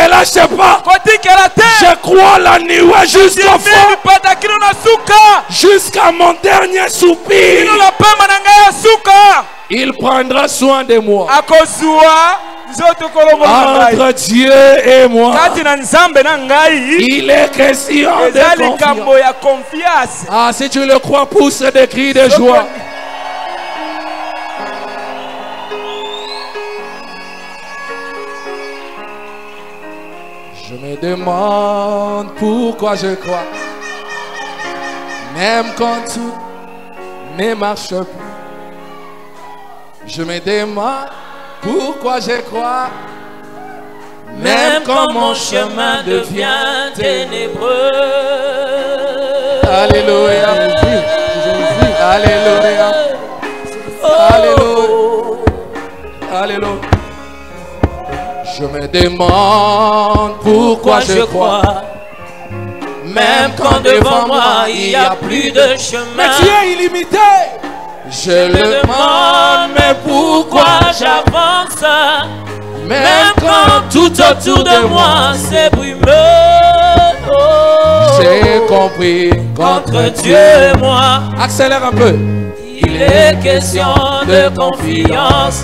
A: relâche pas. Je crois la nuée jusqu'au fond, jusqu'à mon dernier soupir. Il prendra soin de moi. Entre Dieu et moi, il est question de confiance. Ah, si tu le crois, pousse des cris de joie. Je me demande pourquoi je crois, même quand tout ne marche plus. Je me demande Pourquoi je crois?
E: Même quand mon chemin devient ténébreux.
A: Alléluia. Alléluia. Alléluia. Alléluia. Je me demande pourquoi je crois.
E: Même quand devant moi il n'y a plus de chemin.
A: Mais tu es illimité. Je le demande, mais pourquoi
E: j'avance?
A: Même quand
E: tout autour de moi c'est brumeux.
A: J'ai compris
E: qu'entre Dieu et moi,
A: accélère un peu,
E: il est question de confiance.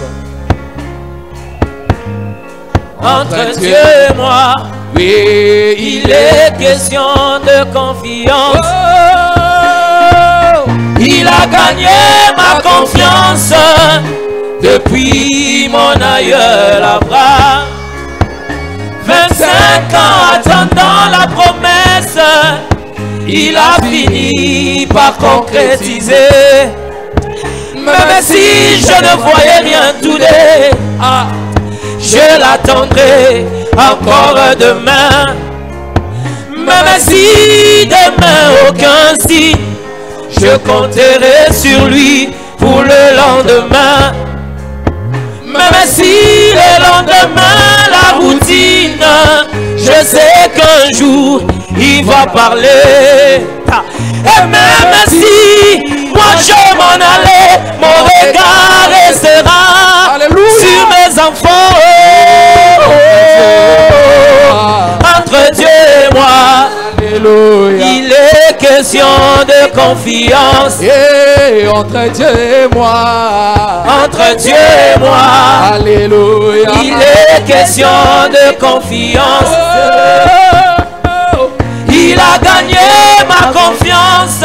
E: Entre Dieu et moi,
A: oui,
E: il est question de confiance. Il a gagné ma confiance depuis mon aïeul Abraham. 25 ans attendant la promesse, il a fini par concrétiser. Même si je ne voyais rien tourner, je l'attendrai encore demain. Même si demain aucun signe, je compterai sur lui pour le lendemain. Même si le lendemain la routine, je sais qu'un jour il va parler. Et même si moi je m'en allais, mon regard restera sur mes enfants. Entre Dieu et moi,
A: alléluia,
E: il est question de confiance.
A: Et entre Dieu et moi,
E: entre Dieu et moi,
A: alléluia,
E: il est question de confiance. Il a gagné ma confiance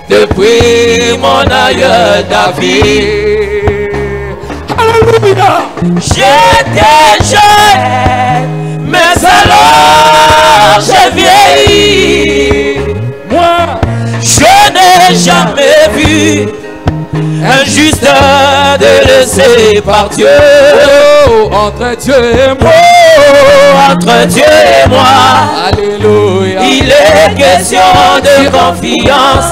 E: depuis mon aïeul David.
A: Alléluia.
E: J'étais jeune, mais alors j'ai vieilli.
A: Moi,
E: je n'ai jamais vu un juste délaissé par Dieu.
A: Oh, entre Dieu et moi,
E: entre Dieu et moi,
A: alléluia,
E: il est question de confiance.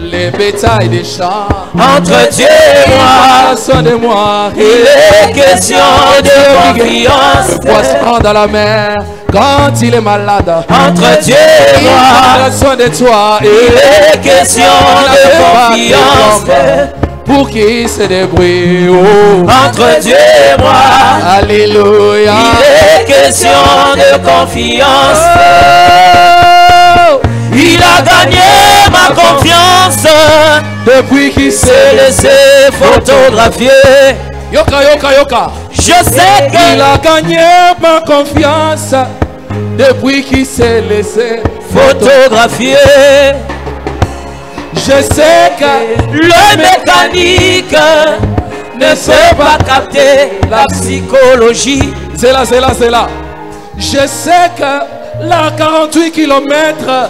A: Les bétails des champs,
E: entre Dieu et moi,
A: de moi,
E: il est question de confiance.
A: Le poisson dans la mer quand il est malade,
E: entre Dieu et moi,
A: il prend soin de toi.
E: Il est question de confiance.
A: Pour qu'il se débrouille, oh.
E: Entre Dieu et moi,
A: alléluia,
E: il est question de confiance. Il a gagné ma confiance
A: depuis qu'il
E: s'est laissé photographier.
A: Yoka, yoka, yoka.
E: Je sais
A: qu'il a gagné ma confiance depuis qu'il s'est laissé
E: photographier.
A: Je sais que
E: le mécanique ne sait pas capter la psychologie.
A: C'est là, c'est là, c'est là. Je sais que la 48 km,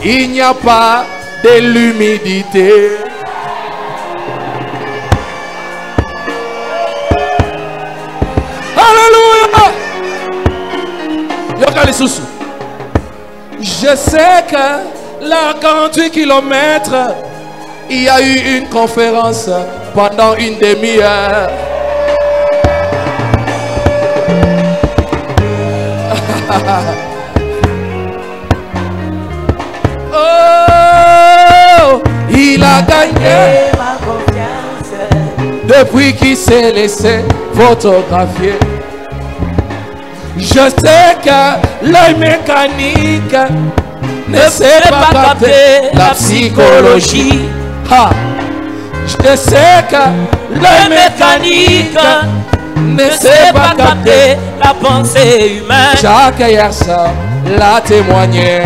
A: il n'y a pas de l'humidité. Alléluia. Yoka les sous. Je sais que la 48 km, il y a eu une conférence pendant une demi-heure. Oh, il a gagné ma confiance depuis qu'il s'est laissé photographier. Je sais que l'œil mécanique ne sait pas capter la psychologie. Ha. Je sais que l'œil mécanique
E: ne sait pas capter la pensée humaine.
A: Chaque hier ça l'a témoigné.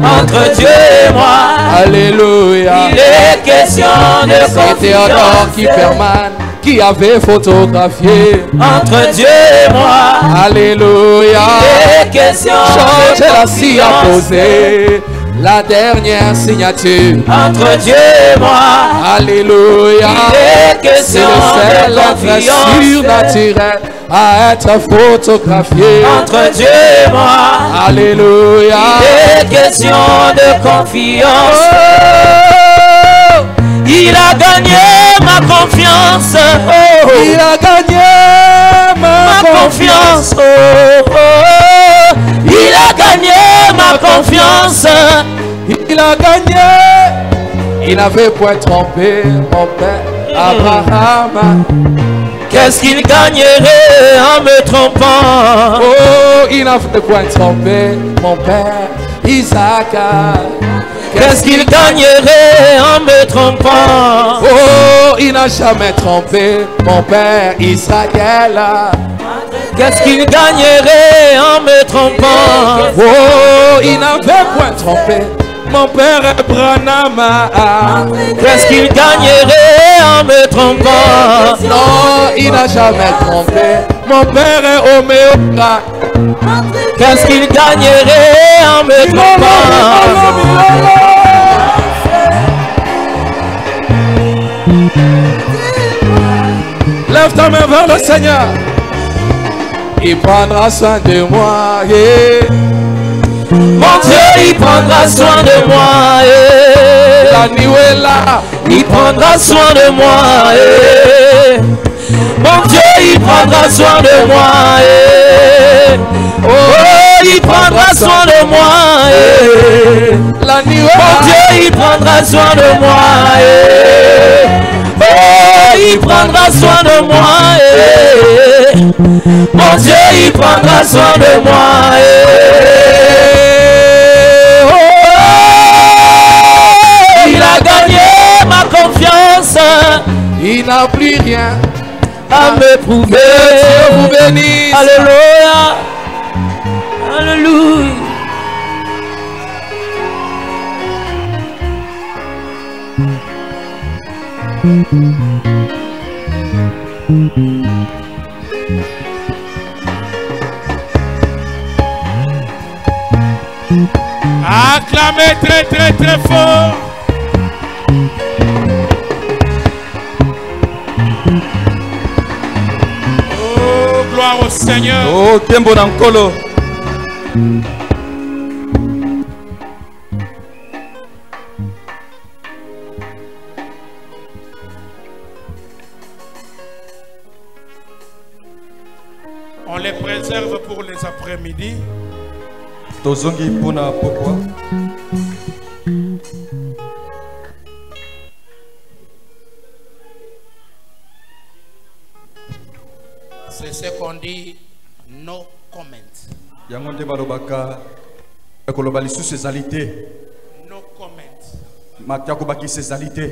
E: Entre Dieu et moi,
A: alléluia,
E: il est question de confiance.
A: C'était Théodore Kipperman qui avait photographié.
E: Entre Dieu et moi,
A: alléluia,
E: il est question
A: Georges
E: de
A: Lassie a posé
C: la dernière signature
E: entre Dieu et moi.
C: Alléluia.
E: Il est question
C: C'est le seul
E: de
C: être
E: confiance
C: surnaturel à être photographié
E: entre Dieu et moi.
C: Alléluia.
E: Il est question de confiance.
C: Oh,
E: il a gagné ma confiance. Oh,
C: il a gagné ma confiance.
E: Oh, oh, il a gagné ma confiance.
C: Il a gagné. Il n'avait point trompé mon père Abraham.
E: Qu'est-ce qu'il gagnerait en me trompant?
C: Oh, il n'avait point trompé mon père Isaac.
E: Qu'est-ce qu'il gagnerait en me trompant?
C: Oh, il n'a jamais trompé mon père Israël.
E: Qu'est-ce qu'il gagnerait en me trompant?
C: Oh, il n'avait point trompé mon père Branham.
E: Qu'est-ce qu'il gagnerait en me trompant?
C: Non, il n'a jamais trompé mon père Oméga.
E: Qu'est-ce qu'il gagnerait en me trompant?
C: Lève ta main vers le Seigneur. Il prendra soin de moi. Yeah.
E: Mon Dieu, il prendra soin de moi. Yeah.
C: La nuit est là.
E: Il prendra soin de moi. Yeah. Mon Dieu, il prendra soin de moi. Yeah. Oh, il prendra soin de moi. Yeah.
C: La nuit est là.
E: Mon Dieu, il prendra soin de moi. Yeah. Oh, il prendra soin de moi. Yeah. Mon Dieu, il prendra soin de moi. Oh, il a gagné ma confiance.
C: Il n'a plus rien
E: à me prouver.
C: Dieu vous bénisse.
E: Alléluia. Alléluia.
A: Acclamez très très très fort. Oh, gloire au Seigneur.
D: Oh, Kembo Nankolo.
A: On les préserve pour les après-midi.
D: Tozongi pona pourquoi?
A: C'est ce qu'on dit no comment.
D: Yangonde balobaka ekoloba lisusu ezali te.
A: No comment.
D: Matiako baki ezali te.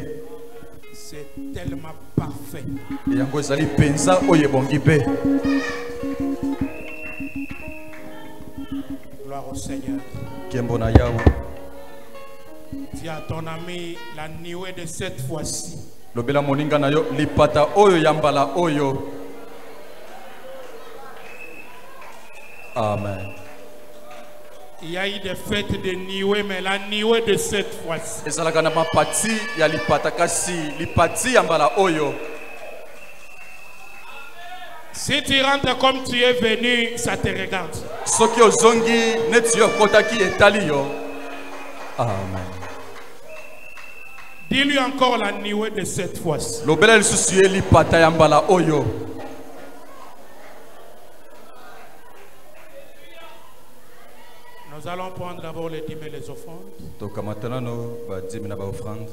A: C'est tellement parfait.
D: Yango ezali penza oyo ebongi pe.
A: Gloire au Seigneur.
D: Kembona yao.
A: Dis à ton ami la nuée de cette fois-ci.
D: Lobela moninga na yo lipata oyo yambala oyo. Amen.
A: Il y a eu des fêtes de nuée, mais la nuée de cette fois-ci.
D: Ezalaka na mapati ya lipata kasi lipati yambala oyo.
A: Si tu rentres comme tu es venu, ça te regarde.
D: Soki ozongi neti yo kotaki etali yo. Amen.
A: Dis-lui encore la nuée de cette fois-ci.
D: Lobela lisusu ye lipata yambala oyo.
A: Nous allons prendre d'abord les dîmes et les offrandes.
D: Toka matana no ba dîmes na ba offrande.